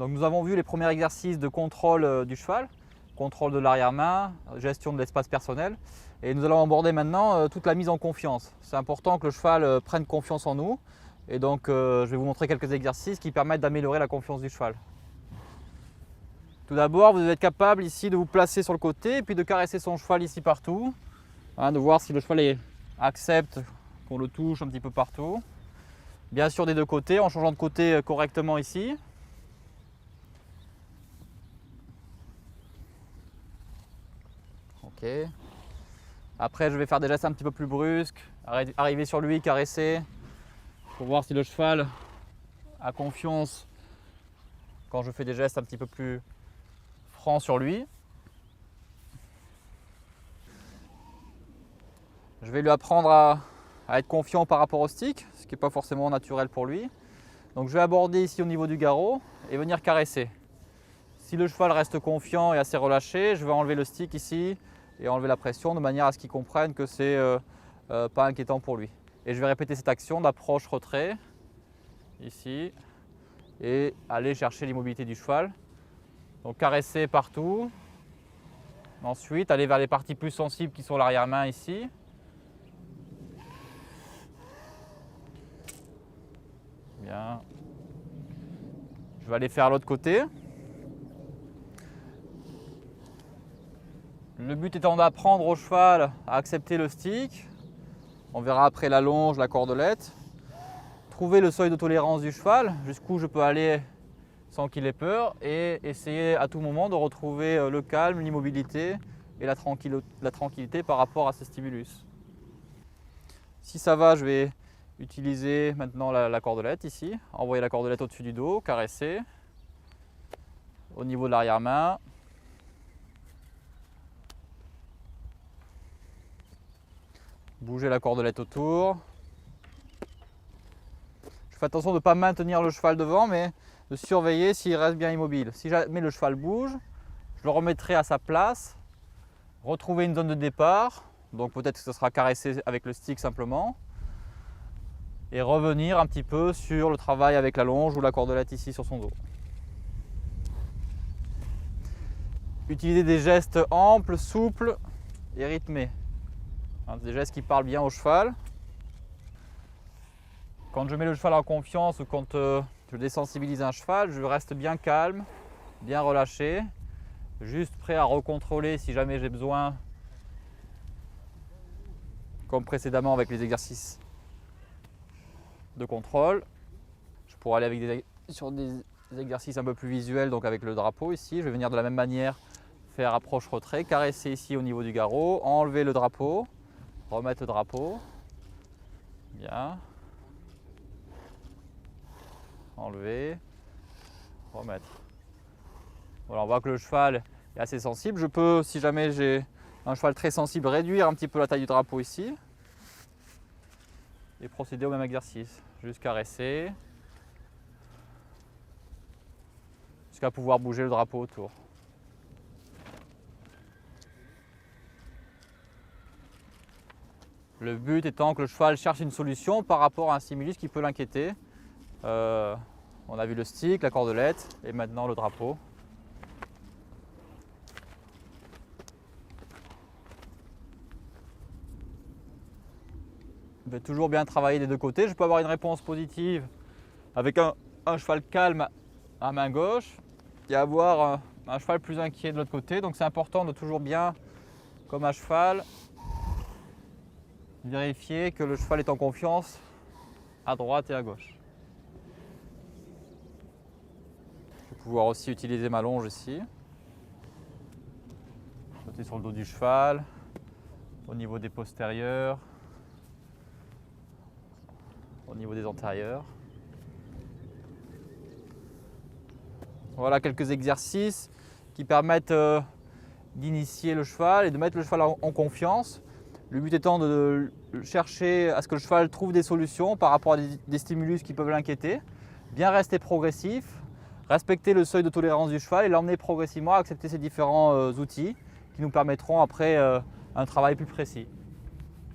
Donc nous avons vu les premiers exercices de contrôle du cheval, contrôle de l'arrière-main, gestion de l'espace personnel. Et nous allons aborder maintenant toute la mise en confiance. C'est important que le cheval prenne confiance en nous. Et donc je vais vous montrer quelques exercices qui permettent d'améliorer la confiance du cheval. Tout d'abord, vous devez être capable ici de vous placer sur le côté et puis de caresser son cheval ici partout. De voir si le cheval accepte qu'on le touche un petit peu partout. Bien sûr des deux côtés, en changeant de côté correctement ici. Ok. Après, je vais faire des gestes un petit peu plus brusques, arriver sur lui, caresser, pour voir si le cheval a confiance quand je fais des gestes un petit peu plus francs sur lui. Je vais lui apprendre à être confiant par rapport au stick, ce qui n'est pas forcément naturel pour lui. Donc je vais aborder ici au niveau du garrot et venir caresser. Si le cheval reste confiant et assez relâché, je vais enlever le stick ici et enlever la pression de manière à ce qu'il comprenne que c'est pas inquiétant pour lui. Et je vais répéter cette action d'approche-retrait ici et aller chercher l'immobilité du cheval. Donc caresser partout. Ensuite, aller vers les parties plus sensibles qui sont l'arrière-main ici. Bien. Je vais aller faire l'autre côté. Le but étant d'apprendre au cheval à accepter le stick. On verra après la longe, la cordelette. Trouver le seuil de tolérance du cheval, jusqu'où je peux aller sans qu'il ait peur et essayer à tout moment de retrouver le calme, l'immobilité et la tranquillité par rapport à ce stimulus. Si ça va, je vais utiliser maintenant la cordelette ici, envoyer la cordelette au-dessus du dos, caresser au niveau de l'arrière-main. Bouger la cordelette autour. Je fais attention de ne pas maintenir le cheval devant, mais de surveiller s'il reste bien immobile. Si jamais le cheval bouge, je le remettrai à sa place, retrouver une zone de départ, donc peut-être que ce sera caressé avec le stick simplement, et revenir un petit peu sur le travail avec la longe ou la cordelette ici sur son dos. Utiliser des gestes amples, souples et rythmés. Des gestes qui parlent bien au cheval. Quand je mets le cheval en confiance ou quand je désensibilise un cheval, je reste bien calme, bien relâché, juste prêt à recontrôler si jamais j'ai besoin, comme précédemment avec les exercices de contrôle. Je pourrais aller sur des exercices un peu plus visuels, donc avec le drapeau ici. Je vais venir de la même manière faire approche-retrait, caresser ici au niveau du garrot, enlever le drapeau, remettre le drapeau. Bien. Enlever, remettre. Voilà, on voit que le cheval est assez sensible. Je peux, si jamais j'ai un cheval très sensible, réduire un petit peu la taille du drapeau ici et procéder au même exercice. Juste caresser jusqu'à pouvoir bouger le drapeau autour. Le but étant que le cheval cherche une solution par rapport à un stimulus qui peut l'inquiéter. On a vu le stick, la cordelette et maintenant le drapeau. Je vais toujours bien travailler des deux côtés. Je peux avoir une réponse positive avec un cheval calme à main gauche et avoir un cheval plus inquiet de l'autre côté. Donc c'est important de toujours bien, comme un cheval, vérifier que le cheval est en confiance à droite et à gauche. Je vais pouvoir aussi utiliser ma longe ici. Sauter sur le dos du cheval, au niveau des postérieurs, au niveau des antérieurs. Voilà quelques exercices qui permettent d'initier le cheval et de mettre le cheval en confiance. Le but étant de chercher à ce que le cheval trouve des solutions par rapport à des stimulus qui peuvent l'inquiéter. Bien rester progressif, respecter le seuil de tolérance du cheval et l'emmener progressivement à accepter ces différents outils qui nous permettront après un travail plus précis.